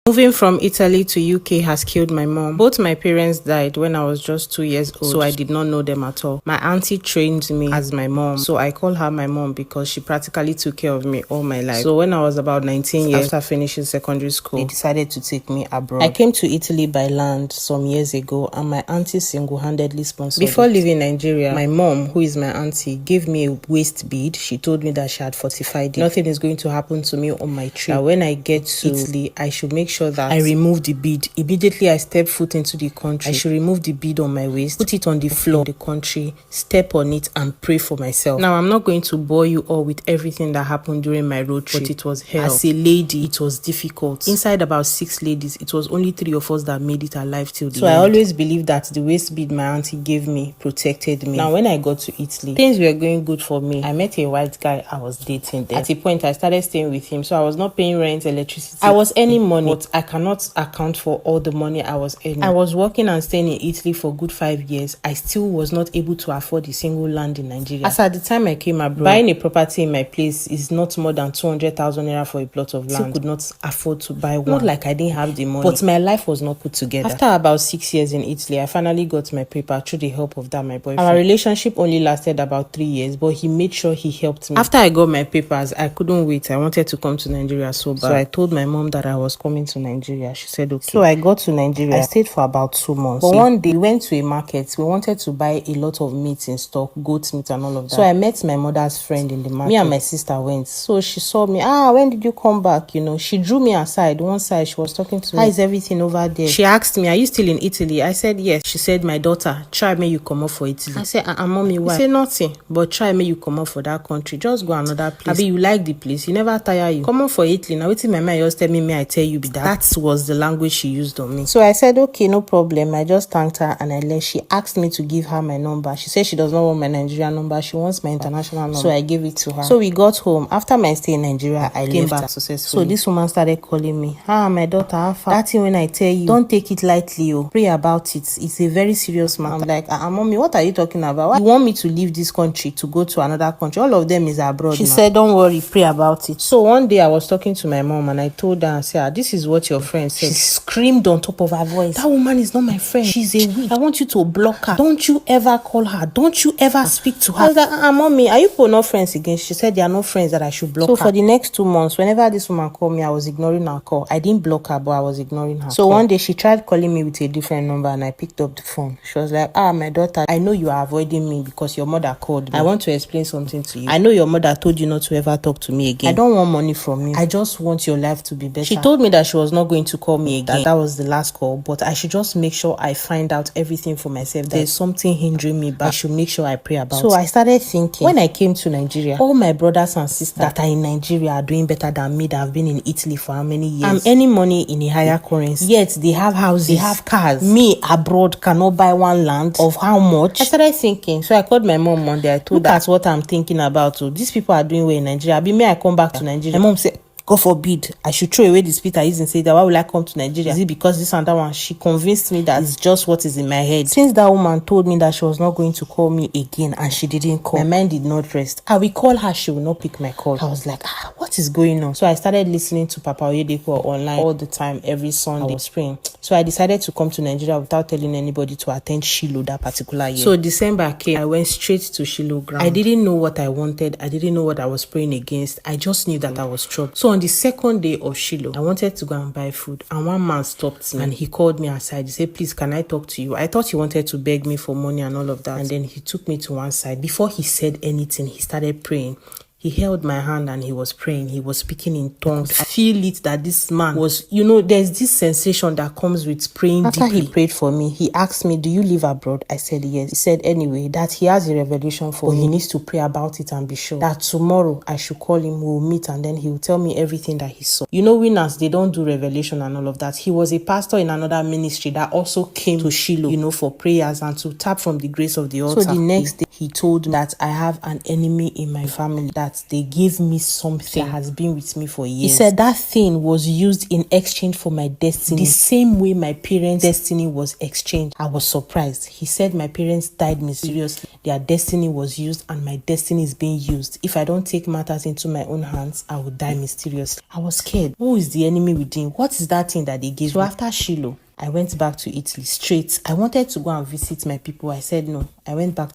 Moving from Italy to UK has killed my mom. Both my parents died when I was just 2 years old, so I did not know them at all. My auntie trained me as my mom, so I call her my mom because she practically took care of me all my life. So when I was about 19 years after finishing secondary school, they decided to take me abroad. I came to Italy by land some years ago, and my auntie single-handedly sponsored it. Before leaving Nigeria, my mom, who is my auntie, gave me a waist bead. She told me that she had fortified it. Nothing is going to happen to me on my trip. That when I get to Italy, I should make sure that I remove the bead. Immediately I step foot into the country, I should remove the bead on my waist, put it on the floor of the country, step on it, and pray for myself. Now, I'm not going to bore you all with everything that happened during my road trip, but it was hell. As a lady, it was difficult. Inside about 6 ladies, it was only 3 of us that made it alive till the end. So I always believed that the waist bead my auntie gave me protected me. Now, when I got to Italy, things were going good for me. I met a white guy I was dating then. At a point, I started staying with him, so I was not paying rent, electricity. I was earning money, but I cannot account for all the money I was earning. I was working and staying in Italy for good 5 years. I still was not able to afford a single land in Nigeria. As at the time I came abroad, buying a property in my place is not more than 200,000 naira for a plot of land. I could not afford to buy one. Not like I didn't have the money, but my life was not put together. After about 6 years in Italy, I finally got my paper through the help of my boyfriend. Our relationship only lasted about 3 years, but he made sure he helped me. After I got my papers, I couldn't wait. I wanted to come to Nigeria so bad. So I told my mom that I was coming to Nigeria. She said okay. So I got to Nigeria. I stayed for about 2 months. But one day we went to a market. We wanted to buy a lot of meat in stock, goat meat and all of that. So I met my mother's friend in the market. Me and my sister went. So she saw me. When did you come back? You know, she drew me aside. One side, she was talking to me. How is everything over there? She asked me, are you still in Italy? I said yes. She said, my daughter, try me you come up for Italy. I said, mommy, why? She said nothing, but try me you come up for that country. Just go another place. Abi, you like the place. You never tire you. Come up for Italy. Now waiting my mind just tell me I tell you be that. That was the language she used on me. So I said, okay, no problem. I just thanked her and I left. She asked me to give her my number. She said she does not want my Nigerian number. She wants my international number. So I gave it to her. So we got home. After my stay in Nigeria, I came back successfully. So this woman started calling me. My daughter, that thing when I tell you, don't take it lightly. Pray about it. It's a very serious matter. I'm like, mommy, what are you talking about? Why you want me to leave this country to go to another country? All of them is abroad. She said, don't worry, pray about it. So one day I was talking to my mom and I told her, I said, this is what your friend said. She screamed on top of her voice, that woman is not my friend. She's a witch. I want you to block her. Don't you ever call her. Don't you ever speak to her. I was like, mommy, are you not friends again? She said, they are not friends, that I should block her. So for the next 2 months, whenever this woman called me, I was ignoring her call. I didn't block her, but I was ignoring her. So one day she tried calling me with a different number and I picked up the phone. She was like, my daughter, I know you are avoiding me because your mother called me. I want to explain something to you. I know your mother told you not to ever talk to me again. I don't want money from you. I just want your life to be better. She told me that she was not going to call me again. That was the last call, but I should just make sure I find out everything for myself. There's something hindering me, but I should make sure I pray about it. So I started thinking, when I came to Nigeria, all my brothers and sisters that are in Nigeria are doing better than me that have been in Italy for how many years? I'm earning money in a higher currency, yet they have houses, they have cars. Me abroad cannot buy one land. Of how much? I started thinking. So I called my mom one day. I told her, that's what I'm thinking about. So these people are doing well in Nigeria. May I come back to Nigeria? My mom said, God forbid, I should throw away this Pita and say that why will I come to Nigeria? Is it because this and that one? She convinced me that it's just what is in my head. Since that woman told me that she was not going to call me again and she didn't call, my mind did not rest. I will call her, she will not pick my call. I was like, what is going on? So I started listening to Papa Oyedepo online all the time, every Sunday. I was praying. So I decided to come to Nigeria without telling anybody to attend Shiloh that particular year. So December came, I went straight to Shiloh ground. I didn't know what I wanted. I didn't know what I was praying against. I just knew that I was troubled. So on the second day of Shiloh, I wanted to go and buy food, and one man stopped me and he called me aside. He said, please, can I talk to you? I thought he wanted to beg me for money and all of that. And then he took me to one side. Before he said anything, he started praying. He held my hand and he was praying. He was speaking in tongues. I feel it that this man was, there's this sensation that comes with praying deeply. After he prayed for me, he asked me, do you live abroad? I said yes. He said anyway, that he has a revelation for me. He needs to pray about it and be sure that tomorrow I should call him, we'll meet, and then he will tell me everything that he saw. Winners, they don't do revelation and all of that. He was a pastor in another ministry that also came to Shiloh, for prayers and to tap from the grace of the altar. So the next day, he told me that I have an enemy in my family, that that they gave me something that has been with me for years. He said that thing was used in exchange for my destiny, the same way my parents' destiny was exchanged. I was surprised. He said my parents died mysteriously. Their destiny was used and my destiny is being used. If I don't take matters into my own hands, I will die mysteriously. I was scared. Who is the enemy within? What is that thing that they gave me? So after Shiloh, I went back to Italy straight. I wanted to go and visit my people. I said no. I went back